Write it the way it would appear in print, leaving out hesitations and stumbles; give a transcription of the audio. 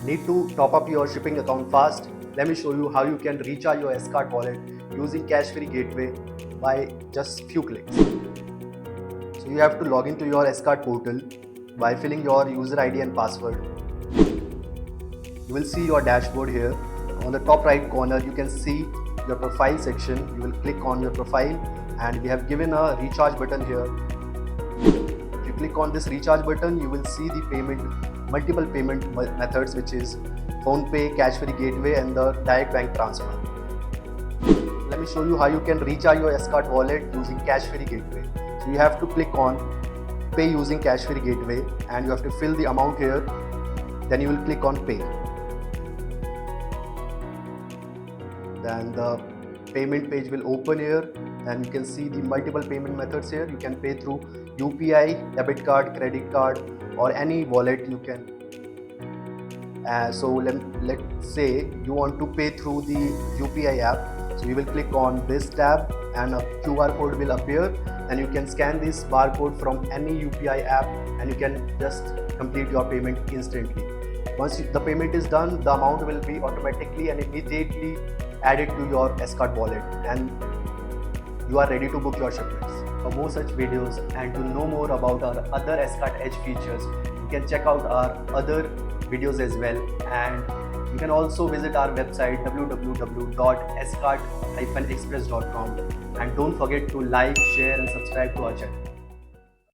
Need to top up your shipping account fast? Let me show you how you can recharge your sKart wallet using cash-free gateway by just few clicks. So you have to log into your sKart portal by filling your user ID and password. You will see your dashboard here. On the top right corner, you can see your profile section. You will click on your profile and we have given a recharge button here. If you click on this recharge button, you will see the multiple payment methods, which is phone pay, cash free gateway and the direct bank transfer. Let me show you how you can recharge your sKart wallet using cash free gateway. So you have to click on pay using cash free gateway and you have to fill the amount here. Then you will click on pay. Then the payment page will open here and you can see the multiple payment methods here. You can pay through UPI, debit card, credit card or any wallet you can. So let's say you want to pay through the UPI app. So you will click on this tab and a QR code will appear and you can scan this barcode from any UPI app and you can just complete your payment instantly. Once the payment is done, the amount will be automatically and immediately added to your sKart wallet and you are ready to book your shipments. For more such videos and to know more about our other sKart Edge features, you can check out our other videos as well, and you can also visit our website www.skart-express.com and don't forget to like, share and subscribe to our channel.